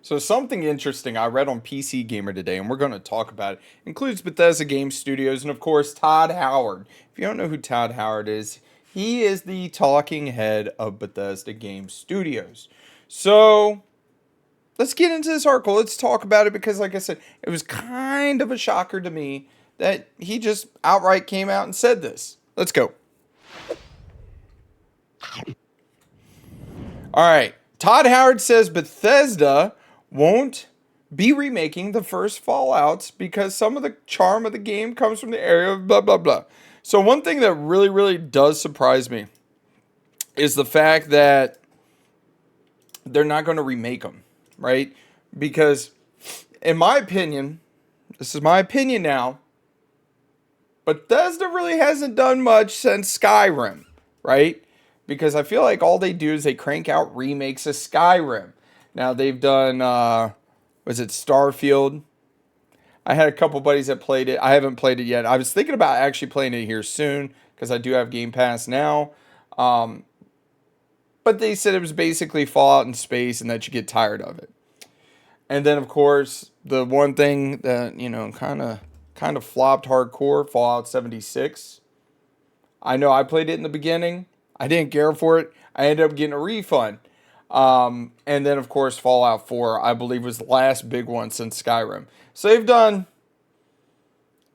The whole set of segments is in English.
So something interesting I read on PC Gamer today, and we're going to talk about it, includes Bethesda Game Studios and of course Todd Howard. If you don't know who Todd Howard is, he is the talking head of Bethesda Game Studios. So let's get into this article. Let's talk about it because, like I said, it was kind of a shocker to me that he just outright came out and said this. Let's go. All right. Todd Howard says Bethesda won't be remaking the first Fallouts because some of the charm of the game comes from the area of blah, blah, blah. So, one thing that really, really does surprise me is the fact that they're not going to remake them, right? Because, in my opinion, this is my opinion now, Bethesda really hasn't done much since Skyrim, right? Because I feel like all they do is they crank out remakes of Skyrim. Now they've done, was it Starfield? I had a couple buddies that played it. I haven't played it yet. I was thinking about actually playing it here soon because I do have Game Pass now. Um, but they said it was basically Fallout in space and that you get tired of it. And then of course the one thing that kind of flopped hardcore, Fallout 76. I know I played it in the beginning. I didn't care for it. I ended up getting a refund. And then, of course, Fallout 4, I believe, was the last big one since Skyrim. So they've done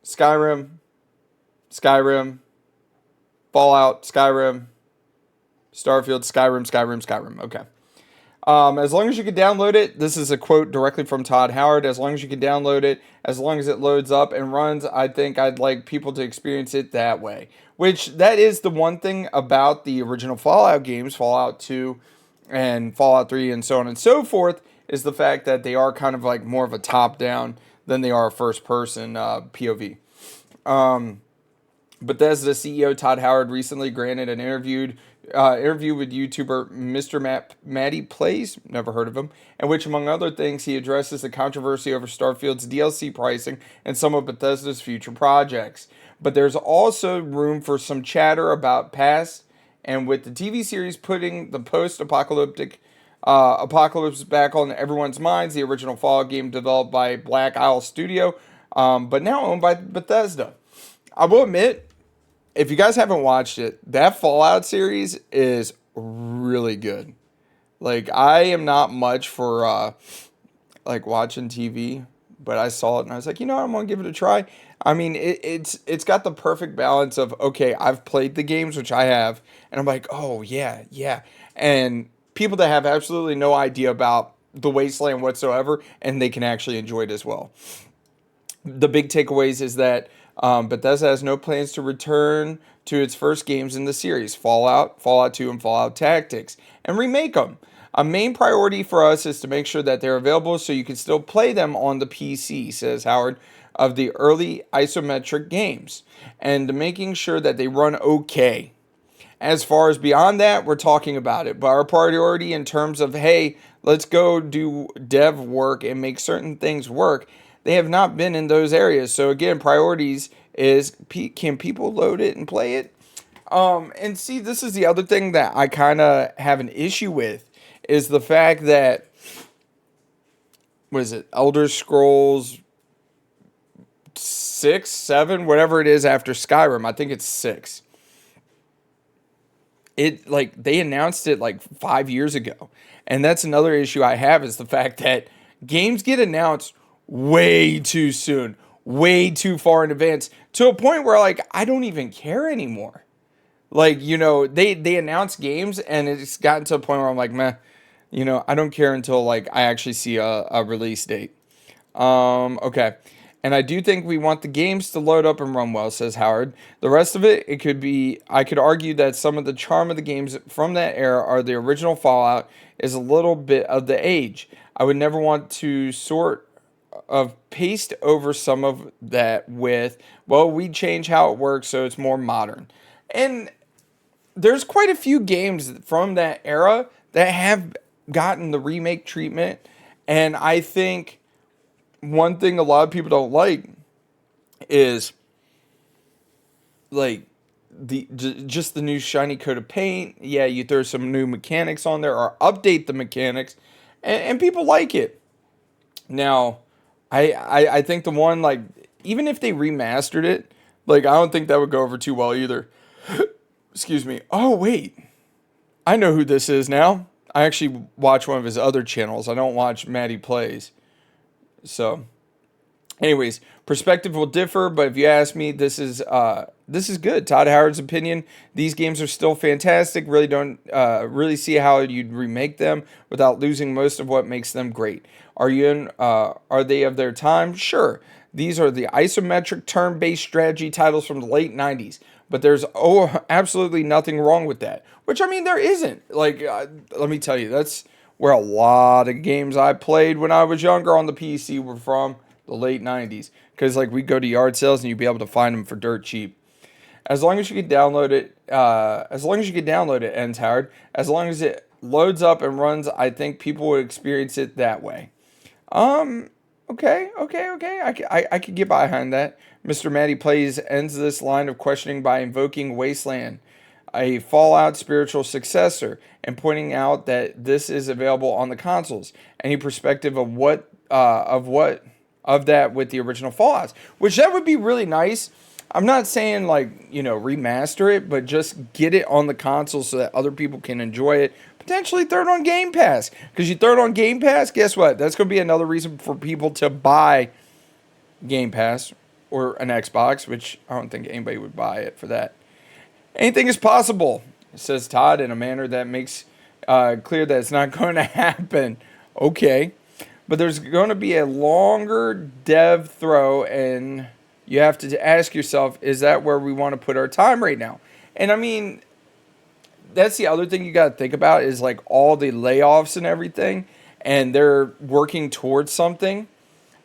Skyrim, Skyrim, Fallout, Skyrim, Starfield, Skyrim. Okay. As long as you can download it, this is a quote directly from Todd Howard. As long as you can download it, as long as it loads up and runs, I think I'd like people to experience it that way. Which, that is the one thing about the original Fallout games, Fallout 2 and Fallout 3 and so on and so forth, is the fact that they are kind of like more of a top-down than they are a first-person POV. Bethesda CEO Todd Howard recently granted an interview with YouTuber Matty Plays, never heard of him, in which, among other things, he addresses the controversy over Starfield's DLC pricing and some of Bethesda's future projects. But there's also room for some chatter about past, and with the TV series putting the post-apocalyptic apocalypse back on everyone's minds, the original Fallout game developed by Black Isle Studio, but now owned by Bethesda. I will admit, if you guys haven't watched it, that Fallout series is really good. Like, I am not much for like watching TV, but I saw it and I was like, you know what, I'm gonna give it a try. I mean, it's got the perfect balance of, okay, I've played the games, which I have, and I'm like, oh yeah, yeah, and people that have absolutely no idea about the Wasteland whatsoever, and they can actually enjoy it as well. The big takeaways is that Bethesda has no plans to return to its first games in the series, Fallout, Fallout 2, and Fallout Tactics, and remake them. A main priority for us is to make sure that they're available so you can still play them on the PC, says Howard, of the early isometric games, and making sure that they run okay. As far as beyond that, we're talking about it. But our priority in terms of, hey, let's go do dev work and make certain things work, they have not been in those areas. So again, priorities is, can people load it and play it? And see, this is the other thing that I kind of have an issue with, is the fact that, what is it, Elder Scrolls 6, 7, whatever it is after Skyrim, I think it's 6. It, like, they announced it like 5 years ago. And that's another issue I have, is the fact that games get announced way too soon, way too far in advance, to a point where, like, I don't even care anymore. Like, they announce games and it's gotten to a point where I'm like, meh, I don't care until, like, I actually see a release date. Okay. And I do think we want the games to load up and run well, says Howard. The rest of it, I could argue that some of the charm of the games from that era are the original Fallout is a little bit of the age. I would never want to sort of paste over some of that with, well, we change how it works so it's more modern. And there's quite a few games from that era that have gotten the remake treatment. And I think one thing a lot of people don't like is, like, just the new shiny coat of paint. Yeah, you throw some new mechanics on there or update the mechanics, and people like it. Now, I think the one, like, even if they remastered it, like, I don't think that would go over too well either. Excuse me. Oh, wait. I know who this is now. I actually watch one of his other channels. I don't watch Matty Plays. So, anyways, perspective will differ, but if you ask me, this is good. Todd Howard's opinion: these games are still fantastic. Really don't really see how you'd remake them without losing most of what makes them great. Are you in? Are they of their time? Sure. These are the isometric turn-based strategy titles from the late '90s. But there's absolutely nothing wrong with that. Which, I mean, there isn't. Like, let me tell you, that's where a lot of games I played when I was younger on the PC were from the late '90s. Because, like, we'd go to yard sales and you'd be able to find them for dirt cheap. As long as you can download it, ends Howard. As long as it loads up and runs, I think people would experience it that way. Um, okay. I could get behind that. Mr. Matty Plays ends this line of questioning by invoking Wasteland, a Fallout spiritual successor, and pointing out that this is available on the consoles. Any perspective of that with the original Fallouts, which that would be really nice. I'm not saying like, remaster it, but just get it on the console so that other people can enjoy it. Potentially throw it on Game Pass. Because you throw it on Game Pass, guess what? That's going to be another reason for people to buy Game Pass or an Xbox, which I don't think anybody would buy it for that. Anything is possible, says Todd in a manner that makes clear that it's not going to happen. Okay. But there's going to be a longer dev throw, and you have to ask yourself, is that where we want to put our time right now? And I mean, that's the other thing you got to think about is like all the layoffs and everything, and they're working towards something.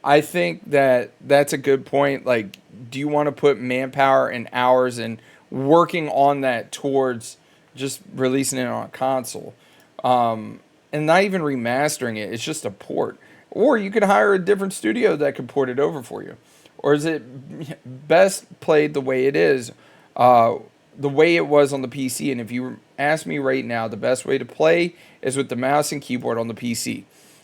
I think that that's a good point. Like, do you want to put manpower and hours and working on that towards just releasing it on a console? And not even remastering it. It's just a port. Or you could hire a different studio that could port it over for you. Or is it best played the way it is, the way it was on the PC? And if you ask me right now, the best way to play is with the mouse and keyboard on the PC,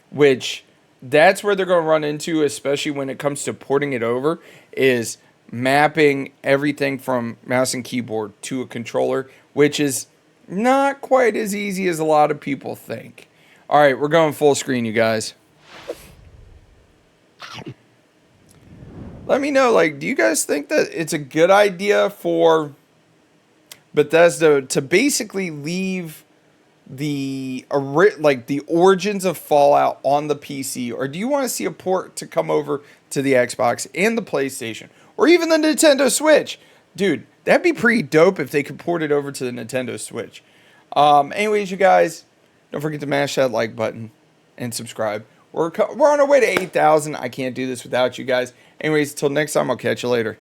which that's where they're going to run into, especially when it comes to porting it over, is mapping everything from mouse and keyboard to a controller, which is not quite as easy as a lot of people think. All right, we're going full screen, you guys. Let me know, like, do you guys think that it's a good idea for Bethesda to basically leave the origins of Fallout on the PC, or do you want to see a port to come over to the Xbox and the PlayStation, or even the Nintendo Switch? Dude, that'd be pretty dope if they could port it over to the Nintendo Switch. Anyways, you guys, don't forget to mash that like button and subscribe. We're on our way to 8,000. I can't do this without you guys. Anyways, till next time, I'll catch you later.